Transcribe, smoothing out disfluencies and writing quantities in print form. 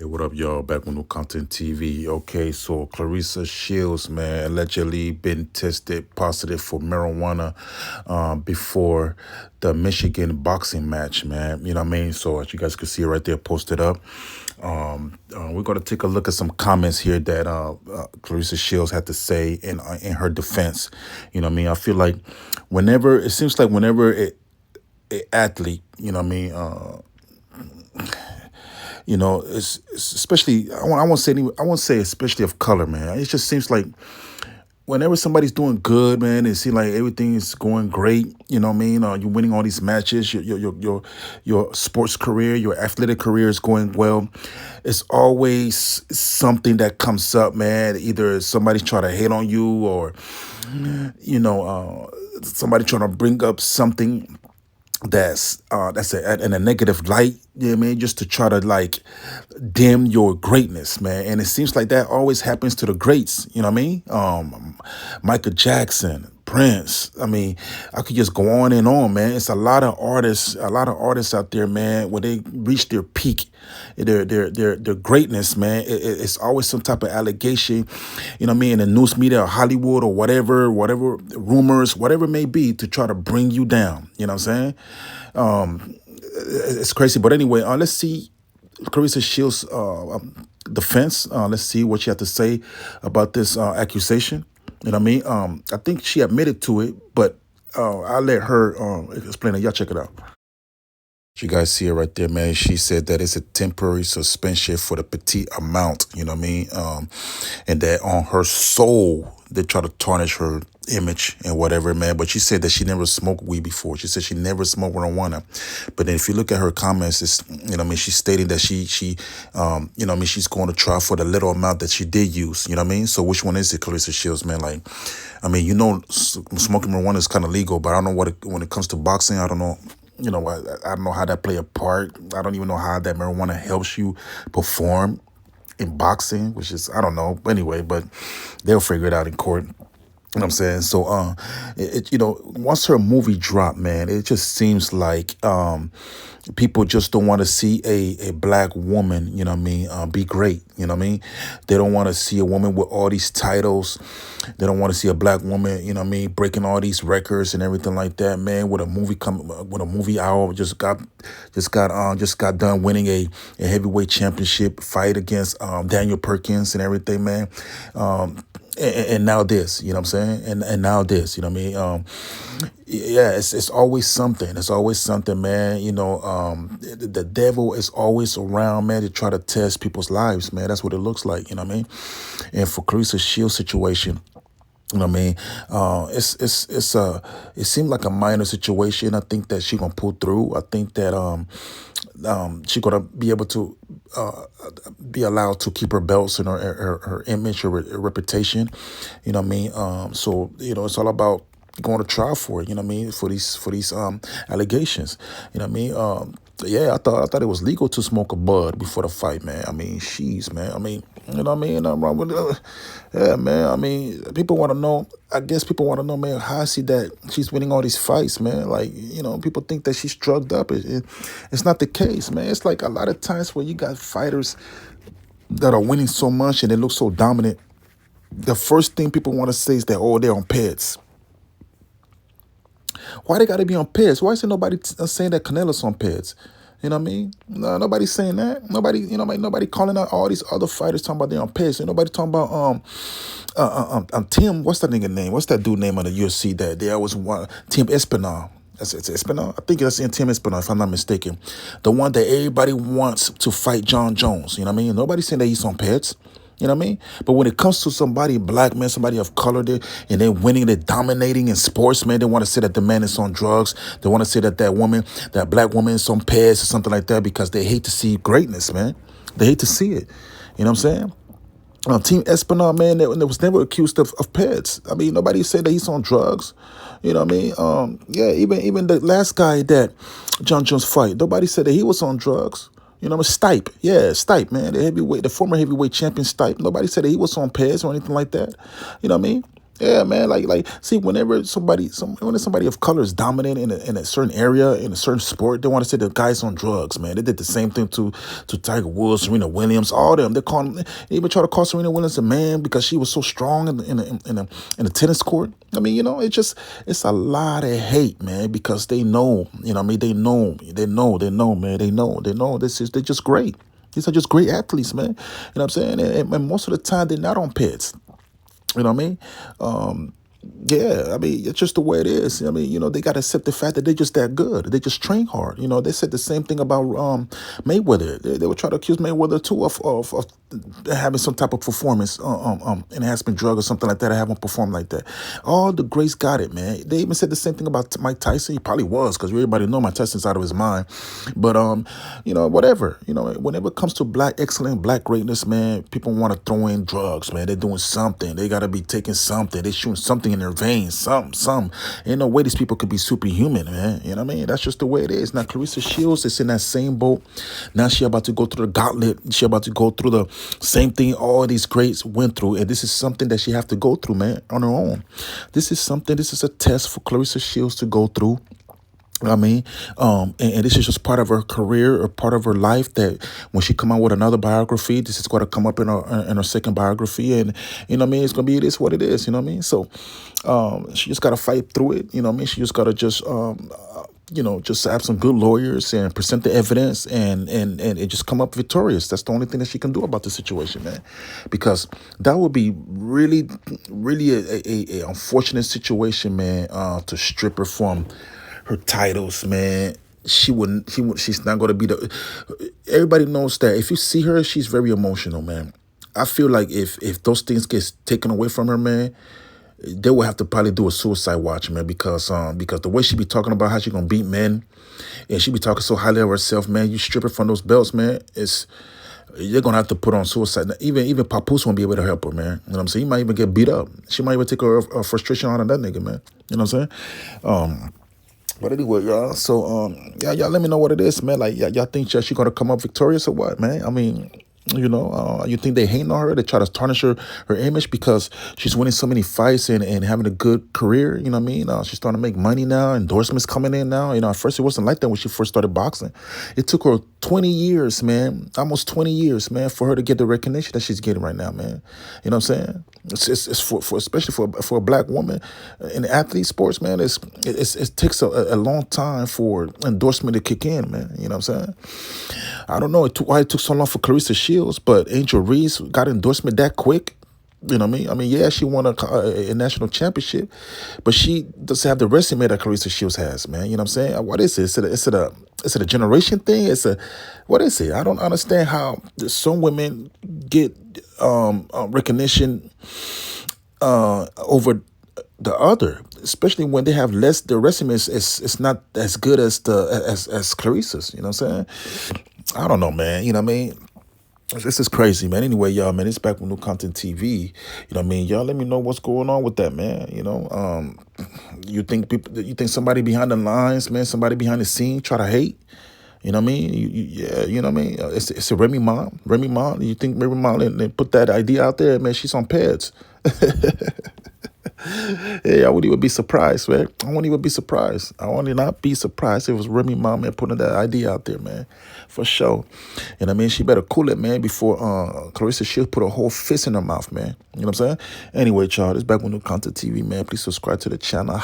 Hey, what up, y'all? Back on New Content TV. Okay, so Claressa Shields, man, allegedly been tested positive for marijuana before the Michigan boxing match, man. You know what I mean? So as you guys can see right there, posted up. We're going to take a look at some comments here that Claressa Shields had to say in her defense. You know what I mean? I feel like it seems like whenever an athlete, you know what I mean, it's especially I won't say I won't say especially of color, man. It just seems like whenever somebody's doing good, man, it seems like everything is going great. You know what I mean? You're winning all these matches. Your sports career, your athletic career is going well. It's always something that comes up, man. Either somebody's trying to hate on you, or somebody trying to bring up something that's in a negative light, you know what I mean, just to try to like dim your greatness, man. And it seems like that always happens to the greats, you know what I mean? Michael Jackson, Prince. I mean, I could just go on and on, man. It's a lot of artists out there, man, when they reach their peak, their greatness, man. It's always some type of allegation, you know what I mean, in the news media or Hollywood or whatever rumors, whatever it may be, to try to bring you down. You know what I'm saying? It's crazy. But anyway, let's see Claressa Shields' defense. Let's see what she had to say about this accusation. You know what I mean? I think she admitted to it, but I'll let her explain it. Y'all check it out. You guys see it right there, man. She said that it's a temporary suspension for the petite amount, you know what I mean? And that on her soul, they try to tarnish her image and whatever, man. But she said that she never smoked weed before. She said she never smoked marijuana. But then if you look at her comments, it's, you know what I mean, she's stating that she you know what I mean, she's going to try for the little amount that she did use, you know what I mean? So which one is it, Claressa Shields, man? Like, I mean, smoking marijuana is kind of legal, but I don't know when it comes to boxing, I don't know. I don't know how that play a part. I don't even know how that marijuana helps you perform in boxing, which is, I don't know. Anyway, but they'll figure it out in court. You know what I'm saying? So, once her movie dropped, man, it just seems like people just don't want to see a black woman, you know what I mean, be great. You know what I mean? They don't want to see a woman with all these titles. They don't want to see a black woman, you know what I mean, breaking all these records and everything like that, man. With a movie hour just got done winning a heavyweight championship fight against Daniel Perkins and everything, man. And now this, you know what I'm saying? And now this, you know what I mean? Yeah, it's always something. It's always something, man. The devil is always around, man, to try to test people's lives, man. That's what it looks like, you know what I mean? And for Claressa Shields' situation, you know what I mean? It seemed like a minor situation. I think that she gonna pull through. I think that she gonna be able to be allowed to keep her belts and her image, her reputation. You know what I mean? So it's all about going to trial for it. You know what I mean? For these allegations. You know what I mean? Yeah, I thought it was legal to smoke a bud before the fight, man. I mean, sheesh, man. I mean, you know what I mean? Nothing wrong with it. Yeah, man. I mean, people want to know. I guess people want to know, man, how I see that she's winning all these fights, man. Like, people think that she's drugged up. It's not the case, man. It's like a lot of times where you got fighters that are winning so much and they look so dominant. The first thing people want to say is that, oh, they're on peds. Why they got to be on peds? Why is nobody saying that Canelo's on peds? You know what I mean? No, nobody's saying that. Nobody, nobody calling out all these other fighters talking about they're on peds. Ain't nobody talking about Tim. What's that nigga name? What's that dude name on the UFC that they always want? Tim Espinal. It's Espinal. I think that's in Tim Espinal, if I'm not mistaken. The one that everybody wants to fight John Jones. You know what I mean? Nobody's saying that he's on peds. You know what I mean? But when it comes to somebody, black man, somebody of color, and they're winning, they're dominating in sports, man, they want to say that the man is on drugs. They want to say that that black woman is on peds or something like that because they hate to see greatness, man. They hate to see it. You know what I'm saying? Team Espinal, man, that was never accused of peds. I mean, nobody said that he's on drugs. You know what I mean? Yeah, even the last guy that John Jones fight, nobody said that he was on drugs. You know what I mean? Stipe. Yeah, Stipe, man. The former heavyweight champion Stipe. Nobody said that he was on peds or anything like that. You know what I mean? Yeah, man. See, when somebody of color is dominant in a certain area in a certain sport, they want to say the guy's on drugs, man. They did the same thing to Tiger Woods, Serena Williams, all them. They even try to call Serena Williams a man because she was so strong in the tennis court. I mean, it's a lot of hate, man, because they know, I mean, they know, man, they know. They're just great. These are just great athletes, man. You know what I'm saying? And most of the time, they're not on pits. You know what I mean? Um, yeah, I mean, it's just the way it is. I mean, they got to accept the fact that they're just that good. They just train hard. They said the same thing about Mayweather. They would try to accuse Mayweather too of having some type of performance enhancement drug or something like that. I haven't performed like that. All the greats got it, man. They even said the same thing about Mike Tyson. He probably was because everybody know Mike Tyson's out of his mind. But whatever. Whenever it comes to black excellence, black greatness, man, people want to throw in drugs, man. They're doing something. They got to be taking something. They shooting something in their veins. Something. Ain't no way these people could be superhuman, man. You know what I mean? That's just the way it is. Now, Claressa Shields is in that same boat. Now she about to go through the gauntlet. She about to go through the same thing all these greats went through. And this is something that she have to go through, man, on her own. This is a test for Claressa Shields to go through. I mean, and this is just part of her career or part of her life that when she come out with another biography, this is going to come up in her second biography. And, it's going to be, it is what it is, you know what I mean? So, she just got to fight through it. You know what I mean? She just got to just have some good lawyers and present the evidence and just come up victorious. That's the only thing that she can do about the situation, man, because that would be really, really a unfortunate situation, man, to strip her from her titles, man. She's not going to be everybody knows that if you see her, she's very emotional, man. I feel like if those things get taken away from her, man, they will have to probably do a suicide watch, man, because the way she be talking about how she gonna beat men, and she be talking so highly of herself, man. You strip her from those belts, man. You're gonna have to put on suicide. Even Papoose won't be able to help her, man. You know what I'm saying? He might even get beat up. She might even take her frustration out on that nigga, man. You know what I'm saying? But anyway, y'all. So y'all let me know what it is, man. Like y'all think she gonna come up victorious or what, man? I mean, you think they hating on her? They try to tarnish her image because she's winning so many fights and having a good career. You know what I mean? She's starting to make money now. Endorsements coming in now. At first it wasn't like that when she first started boxing. It took her 20 years, man, almost 20 years, man, for her to get the recognition that she's getting right now, man. You know what I'm saying? It's for especially for a black woman in athlete sports, man. It takes a long time for endorsement to kick in, man. You know what I'm saying? I don't know why it took so long for Claressa Shields, but Angel Reese got endorsement that quick. You know what I mean? I mean, yeah, she won a national championship, but she doesn't have the resume that Claressa Shields has, man. You know what I'm saying? What is it? Is it a generation thing? What is it? I don't understand how some women get recognition over the other, especially when they have less. Their resume is not as good as Claressa's. You know what I'm saying? I don't know, man. You know what I mean? This is crazy, man. Anyway, y'all, man, it's back with New Content TV. You know what I mean? Y'all let me know what's going on with that, man. You think somebody behind the lines, man, somebody behind the scene try to hate? You know what I mean? Yeah, you know what I mean? It's a Remy Ma. You think Remy Ma and put that idea out there, man, she's on pads. Yeah, I wouldn't even be surprised, man. I wouldn't even be surprised. I would not be surprised if it was Remy Ma, man, putting that idea out there, man. For sure. And I mean, she better cool it, man, before Claressa Shields put a whole fist in her mouth, man. You know what I'm saying? Anyway, y'all, this back with New Content TV, man. Please subscribe to the channel.